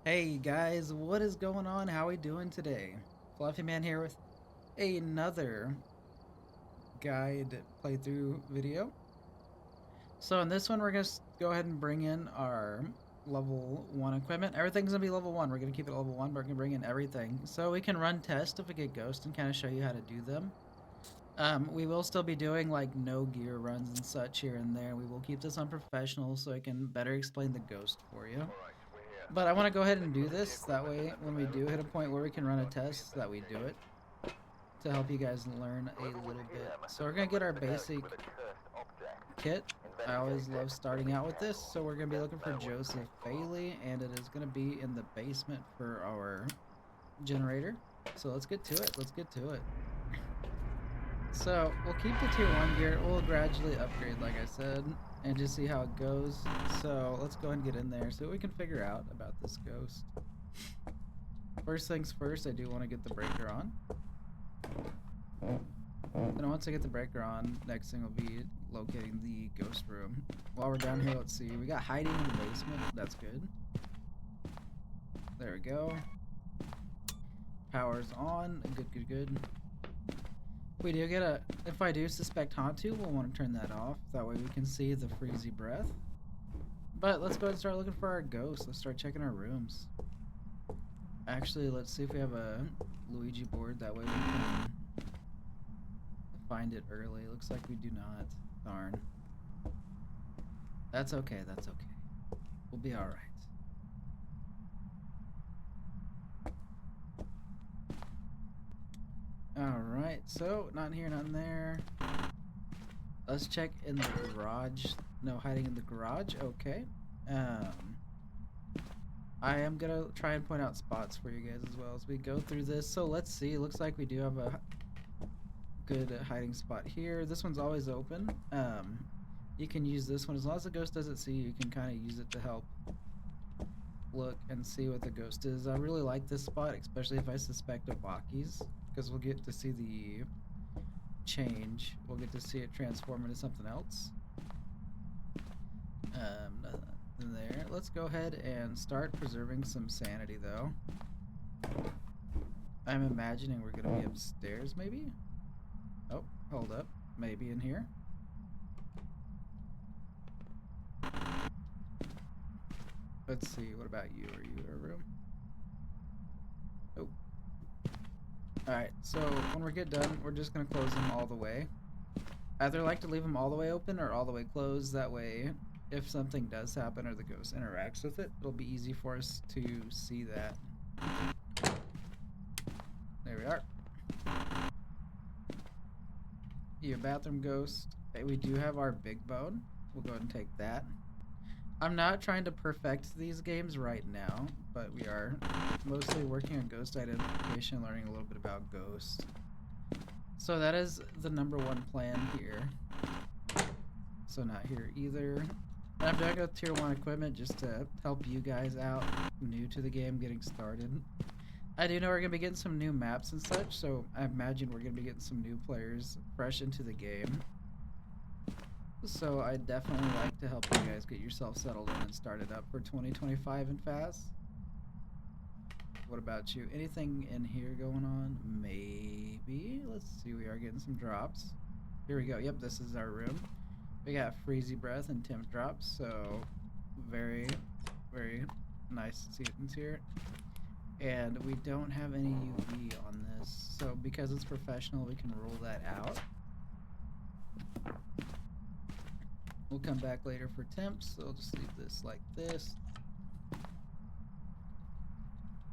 Hey guys, what is going on? How are we doing today? Fluffy Man here with another guide playthrough video. So in this one, we're going to go ahead and bring in our level 1 equipment. Everything's going to be level 1. We're going to keep it level 1, but we're going to bring in everything. So we can run tests if we get ghosts and kind of show you how to do them. We will still be doing like no gear runs and such here and there. We will keep this unprofessional so I can better explain the ghost for you. But I want to go ahead and do this. That way, when we do hit a point where we can run a test, that we do it to help you guys learn a little bit. So we're going to get our basic kit. I always love starting out with this. So we're going to be looking for Joseph Bailey, and it is going to be in the basement for our generator. So let's get to it. Let's get to it. So we'll keep the tier 1 gear. We'll gradually upgrade, like I said, and just see how it goes. So let's go ahead and get in there, see what we can figure out about this ghost. First things first, I do want to get the breaker on. Then once I get the breaker on, next thing will be locating the ghost room. While we're down here, let's see. We got hiding in the basement. That's good. There we go. Power's on. Good, good, good. We do get a, if I do suspect Hantu, we'll want to turn that off. That way we can see the freezy breath. But let's go ahead and start looking for our ghosts. Let's start checking our rooms. Actually, let's see if we have a Luigi board. That way we can find it early. Looks like we do not. Darn. That's okay, that's okay. We'll be alright. Alright, so not here, not in there. Let's check in the garage. No hiding in the garage. Okay. I am gonna try and point out spots for you guys as well as we go through this. So let's see. It looks like we do have a good hiding spot here. This one's always open. You can use this one as long as the ghost doesn't see you. You can kind of use it to help look and see what the ghost is. I really like this spot, especially if I suspect a Baki's, because we'll get to see the change. We'll get to see it transform into something else. Nothing there. Let's go ahead and start preserving some sanity, though. I'm imagining we're gonna be upstairs, maybe? Oh, hold up. Maybe in here. Let's see. What about you? Are you in a room? Oh. Alright, so when we get done, we're just gonna close them all the way. Either like to leave them all the way open or all the way closed. That way, if something does happen or the ghost interacts with it, it'll be easy for us to see that. There we are. Your bathroom ghost. Okay, we do have our big bone. We'll go ahead and take that. I'm not trying to perfect these games right now, but we are mostly working on ghost identification, learning a little bit about ghosts. So that is the #1 plan here. So not here either. I'm doing a tier 1 equipment just to help you guys out, new to the game, getting started. I do know we're going to be getting some new maps and such, so I imagine we're going to be getting some new players fresh into the game. So I definitely like to help you guys get yourself settled in and started up for 2025 and fast. What about you? Anything in here going on? Maybe. Let's see. We are getting some drops. Here we go. Yep, this is our room. We got freezy breath and temp drops, so very, very nice settings here. And we don't have any UV on this, so because it's professional, we can rule that out. We'll come back later for temps, so I'll just leave this like this.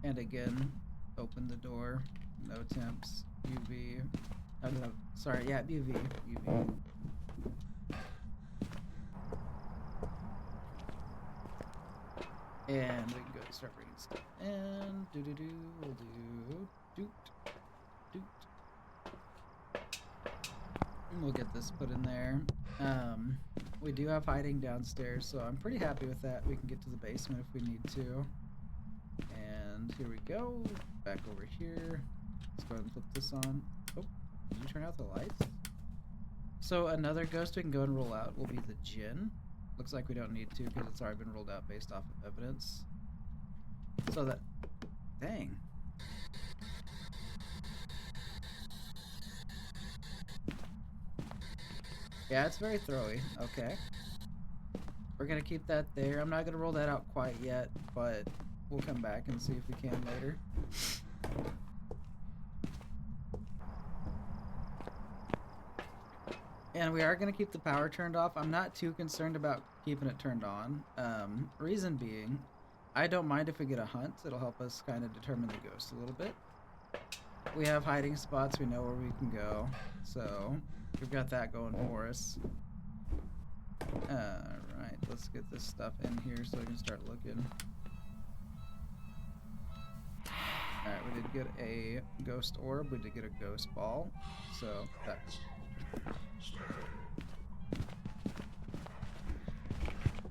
And again, open the door. No temps. UV. Oh, no, sorry, yeah, UV. UV. And we can go and start bringing stuff in. We'll do doot, doot. And we'll get this put in there. We do have hiding downstairs, so I'm pretty happy with that. We can get to the basement if we need to. And here we go. Back over here. Let's go ahead and flip this on. Oh, did you turn out the lights? So another ghost we can go and roll out will be the Djinn. Looks like we don't need to because it's already been rolled out based off of evidence. So that... Dang. Yeah, it's very throwy. Okay. We're gonna keep that there. I'm not gonna roll that out quite yet, but we'll come back and see if we can later. And we are gonna keep the power turned off. I'm not too concerned about keeping it turned on. Reason being, I don't mind if we get a hunt. It'll help us kind of determine the ghost a little bit. We have hiding spots. We know where we can go. So we've got that going for us. Alright, let's get this stuff in here so we can start looking. Alright, we did get a ghost orb, we did get a ghost ball, so that's...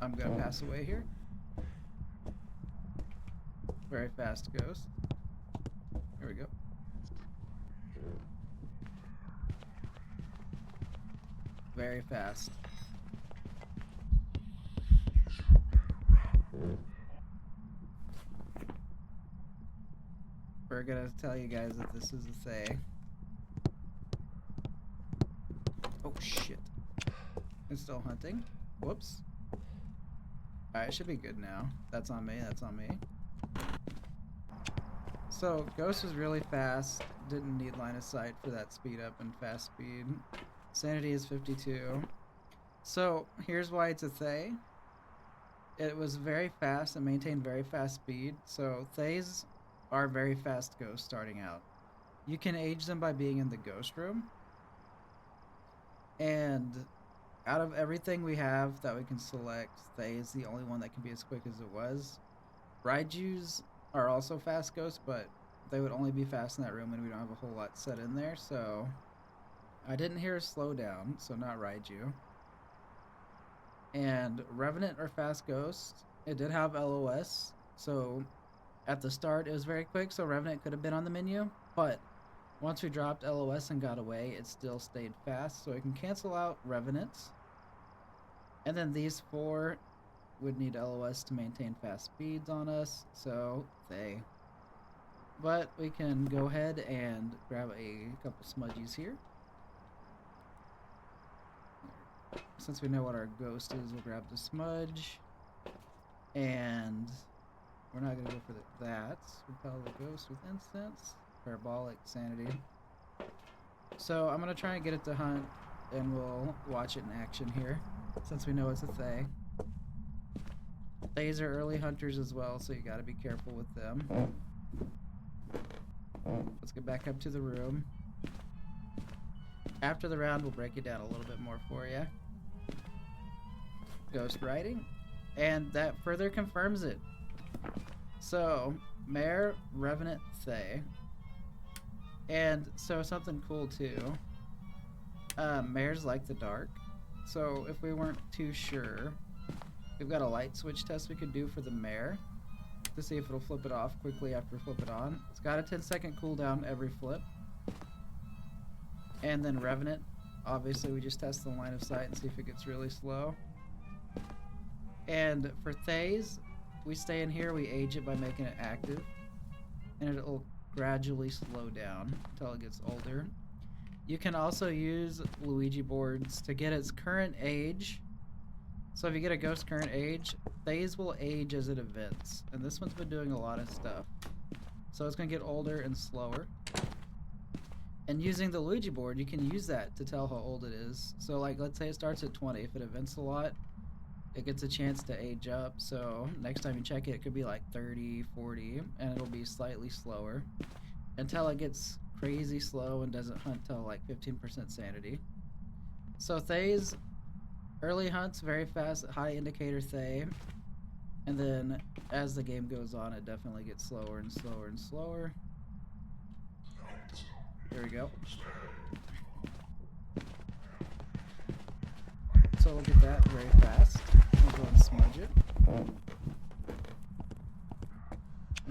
I'm gonna pass away here. Very fast ghost. Here we go. Very fast. We're gonna tell you guys that this is a Thaye. Oh shit. It's still hunting. Whoops. Alright, it should be good now. That's on me, that's on me. So, Ghost was really fast. Didn't need line of sight for that speed up and fast speed. Sanity is 52. So, here's why it's a Thaye. It was very fast and maintained very fast speed. So, Thayes are very fast ghosts starting out. You can age them by being in the ghost room. And out of everything we have that we can select, Thaye is the only one that can be as quick as it was. Raijus are also fast ghosts, but they would only be fast in that room and we don't have a whole lot set in there, so I didn't hear a slowdown, so not Raiju. And Revenant or fast ghost, it did have LOS, so at the start it was very quick, so Revenant could have been on the menu, but once we dropped LOS and got away, it still stayed fast, so we can cancel out Revenants. And then these four would need LOS to maintain fast speeds on us, so Thaye. But we can go ahead and grab a couple smudgies here. Since we know what our ghost is, we'll grab the smudge. And we're not going to go for that. Repel the ghost with incense. Parabolic, sanity. So I'm going to try and get it to hunt, and we'll watch it in action here, since we know it's a Thaye. Thayes are early hunters as well, so you got to be careful with them. Let's get back up to the room. After the round, we'll break it down a little bit more for you. Ghost writing, and that further confirms it. So, Mare, Revenant, Thaye. And so something cool too. Mares like the dark. So if we weren't too sure, we've got a light switch test we could do for the Mare to see if it'll flip it off quickly after flip it on. It's got a 10-second cooldown every flip. And then Revenant, obviously we just test the line of sight and see if it gets really slow. And for Thayes, we stay in here, we age it by making it active, and it'll gradually slow down until it gets older. You can also use Luigi boards to get its current age. So if you get a ghost current age, Thayes will age as it events, and this one's been doing a lot of stuff. So it's going to get older and slower. And using the Luigi board, you can use that to tell how old it is. So like, let's say it starts at 20. If it events a lot, it gets a chance to age up. So next time you check it, it could be like 30, 40, and it'll be slightly slower until it gets crazy slow and doesn't hunt till like 15% sanity. So Thayes, early hunts, very fast, high indicator Thaye. And then as the game goes on, it definitely gets slower and slower and slower. Here we go. So look at that, very fast. We'll go and smudge it. We'll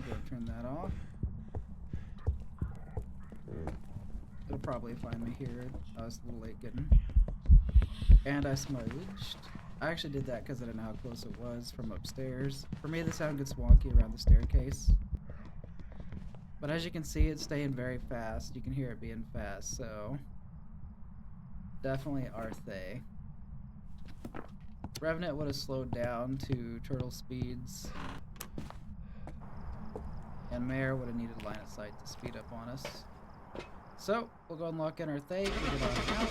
go and turn that off. It'll probably find me here. I was a little late getting. And I smudged. I actually did that because I didn't know how close it was from upstairs. For me, the sound gets wonky around the staircase. But as you can see, it's staying very fast. You can hear it being fast, so definitely our Thaye. Revenant would have slowed down to turtle speeds, and Mare would have needed line of sight to speed up on us. So we'll go and lock in our Thaye, get it on out.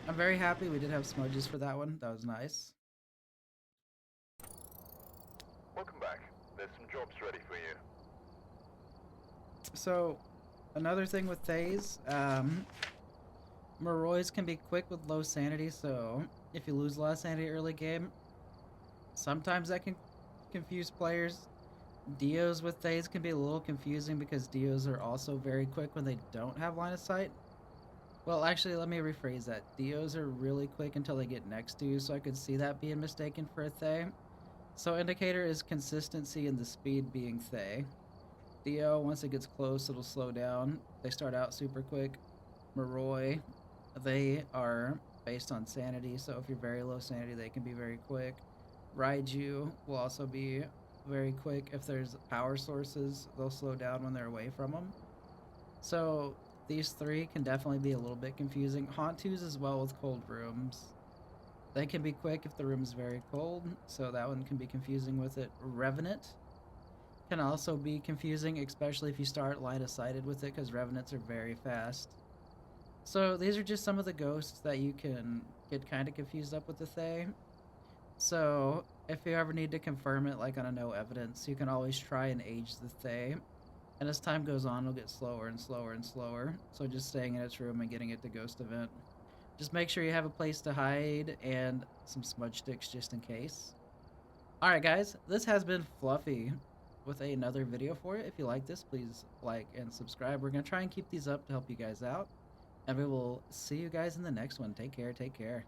I'm very happy we did have smudges for that one. That was nice. Welcome back. There's some jobs ready for you. So, another thing with Thayes, Morroys can be quick with low sanity, so if you lose a lot of sanity early game, sometimes that can confuse players. Dios with Thayes can be a little confusing because Dios are also very quick when they don't have line of sight. Well, actually, let me rephrase that. Dios are really quick until they get next to you, so I could see that being mistaken for a Thaye. So indicator is consistency and the speed being Thaye. Dio, once it gets close, it'll slow down. They start out super quick. Moroi, they are based on sanity, so if you're very low sanity, they can be very quick. Raiju will also be very quick. If there's power sources, they'll slow down when they're away from them. So these three can definitely be a little bit confusing. Hantus as well with cold rooms. They can be quick if the room is very cold, so that one can be confusing with it. Revenant can also be confusing, especially if you start line of sighted with it, because Revenants are very fast. So these are just some of the ghosts that you can get kind of confused up with the Thaye. So if you ever need to confirm it, like on a no evidence, you can always try and age the Thaye. And as time goes on, it'll get slower and slower and slower. So just staying in its room and getting it to ghost event. Just make sure you have a place to hide and some smudge sticks just in case. Alright guys, this has been Fluffy with another video for you. If you like this, please like and subscribe. We're going to try and keep these up to help you guys out. And we will see you guys in the next one. Take care, take care.